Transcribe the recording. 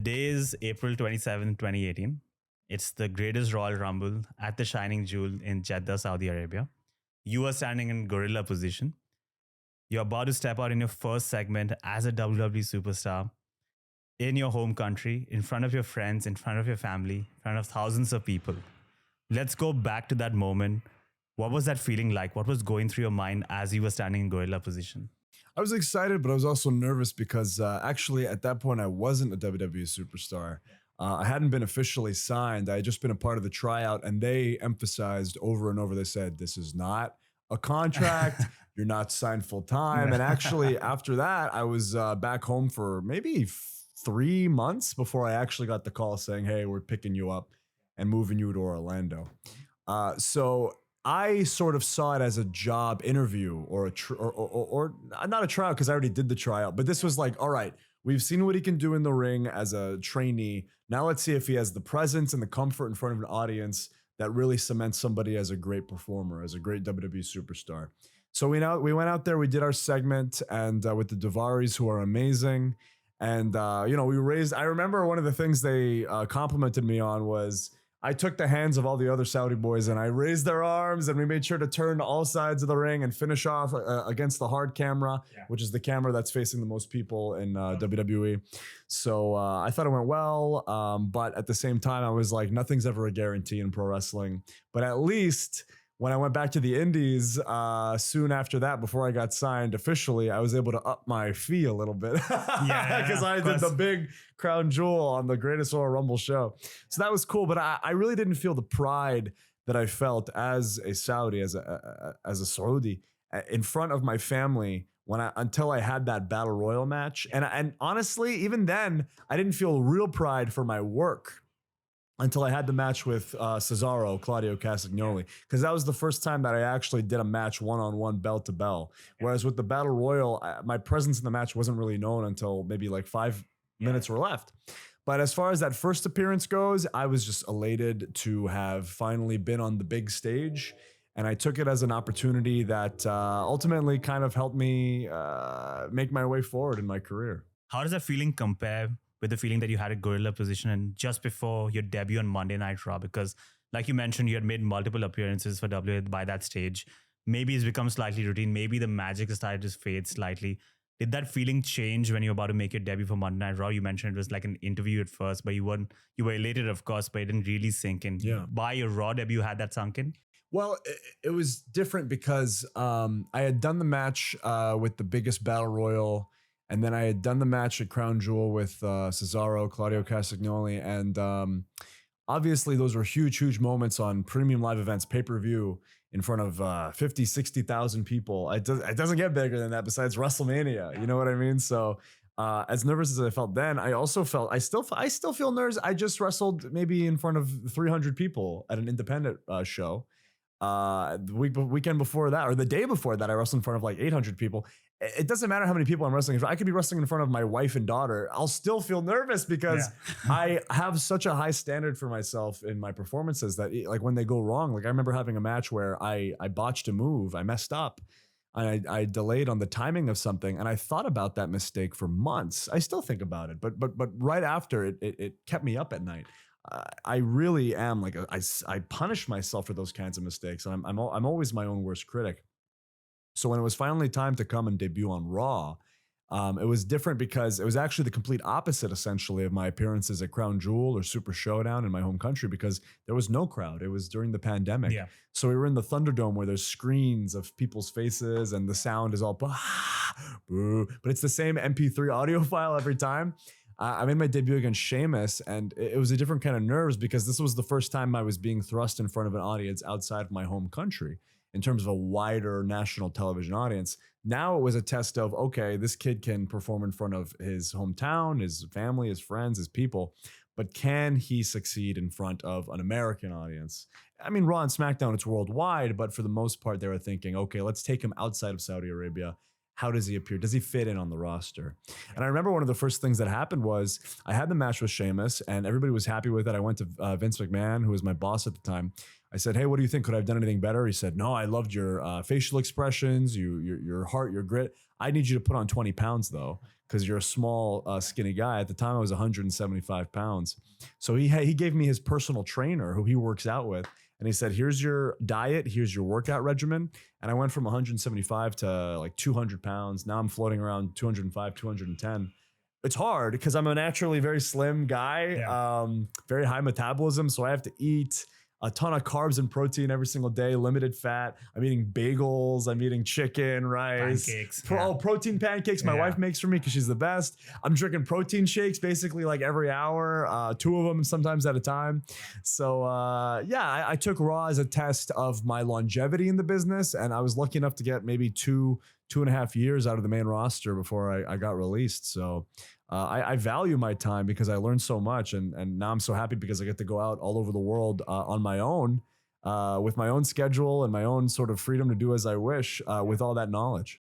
Today is April 27, 2018. It's the greatest Royal Rumble at the Shining Jewel in Jeddah, Saudi Arabia. You are standing in gorilla position. You're about to step out in your first segment as a WWE superstar in your home country, in front of your friends, in front of your family, in front of thousands of people. Let's go back to that moment. What was that feeling like? What was going through your mind as you were standing in gorilla position? I was excited, but I was also nervous because actually at that point I wasn't a WWE superstar. I hadn't been officially signed. I had just been a part of the tryout, and they emphasized over and over, they said, this is not a contract. You're not signed full time. And actually after that, I was back home for maybe 3 months before I actually got the call saying, hey, we're picking you up and moving you to Orlando. So I sort of saw it as a job interview or not a tryout because I already did the tryout, but this was like, all right, we've seen what he can do in the ring as a trainee. Now let's see if he has the presence and the comfort in front of an audience that really cements somebody as a great performer, as a great WWE superstar. So we went out there, we did our segment, and with the Davaris, who are amazing. And, we raised, I remember one of the things they complimented me on was I took the hands of all the other Saudi boys and I raised their arms, and we made sure to turn to all sides of the ring and finish off against the hard camera, which is the camera that's facing the most people in WWE. So I thought it went well. But at the same time, I was like, nothing's ever a guarantee in pro wrestling. But at least when I went back to the Indies soon after that, before I got signed officially, I was able to up my fee a little bit because I did the big crown jewel on the Greatest Royal Rumble show. So that was cool, but I really didn't feel the pride that I felt as a Saudi, as a Saudi, in front of my family until I had that Battle Royal match. And honestly, even then, I didn't feel real pride for my work until I had the match with Cesaro, Claudio Castagnoli, because that was the first time that I actually did a match one-on-one, bell to bell. Whereas with the Battle Royal, my presence in the match wasn't really known until maybe like 5 minutes were left. But as far as that first appearance goes, I was just elated to have finally been on the big stage. And I took it as an opportunity that ultimately kind of helped me make my way forward in my career. How does that feeling compare with the feeling that you had a gorilla position and just before your debut on Monday Night Raw? Because like you mentioned, you had made multiple appearances for WWE by that stage. Maybe it's become slightly routine. Maybe the magic has started to fade slightly. Did that feeling change when you were about to make your debut for Monday Night Raw? You mentioned it was like an interview at first, but you were elated, of course, but it didn't really sink in. Yeah. By your Raw debut, had that sunk in? Well, it was different because I had done the match with the biggest Battle Royal, and then I had done the match at Crown Jewel with Cesaro, Claudio Castagnoli. And obviously those were huge, huge moments on premium live events, pay-per-view in front of 50, 60,000 people. It doesn't get bigger than that besides WrestleMania. You know what I mean? So as nervous as I felt then, I still feel nervous. I just wrestled maybe in front of 300 people at an independent show. The weekend before that, or the day before that, I wrestled in front of like 800 people. It doesn't matter how many people I'm wrestling in front. I could be wrestling in front of my wife and daughter. I'll still feel nervous because I have such a high standard for myself in my performances that like when they go wrong, like I remember having a match where I botched a move, I messed up, and I delayed on the timing of something, and I thought about that mistake for months. I still think about it, but right after it kept me up at night. I really am like I punish myself for those kinds of mistakes, and I'm always my own worst critic. So when it was finally time to come and debut on Raw, it was different because it was actually the complete opposite, essentially, of my appearances at Crown Jewel or Super Showdown in my home country, because there was no crowd. It was during the pandemic. Yeah. So we were in the Thunderdome where there's screens of people's faces and the sound is all boo, but it's the same MP3 audio file every time. I made my debut against Sheamus, and it was a different kind of nerves because this was the first time I was being thrust in front of an audience outside of my home country in terms of a wider national television audience. Now it was a test of, okay, this kid can perform in front of his hometown, his family, his friends, his people, but can he succeed in front of an American audience? I mean, Raw and SmackDown, it's worldwide, but for the most part, they were thinking, okay, let's take him outside of Saudi Arabia. How does he appear? Does he fit in on the roster? And I remember one of the first things that happened was I had the match with Sheamus and everybody was happy with it. I went to Vince McMahon, who was my boss at the time. I said, hey, what do you think? Could I have done anything better? He said, no, I loved your facial expressions, your heart, your grit. I need you to put on 20 pounds though, because you're a small, skinny guy. At the time, I was 175 pounds. So he gave me his personal trainer who he works out with. And he said, here's your diet, here's your workout regimen. And I went from 175 to like 200 pounds. Now I'm floating around 205, 210. It's hard because I'm a naturally very slim guy, very high metabolism. So I have to eat a ton of carbs and protein every single day, limited fat. I'm eating bagels. I'm eating chicken, rice. Pancakes. Protein pancakes my wife makes for me because she's the best. I'm drinking protein shakes basically like every hour, 2 of them sometimes at a time. So I took Raw as a test of my longevity in the business. And I was lucky enough to get maybe 2.5 years out of the main roster before I got released. So I value my time because I learned so much. And now I'm so happy because I get to go out all over the world on my own with my own schedule and my own sort of freedom to do as I wish with all that knowledge.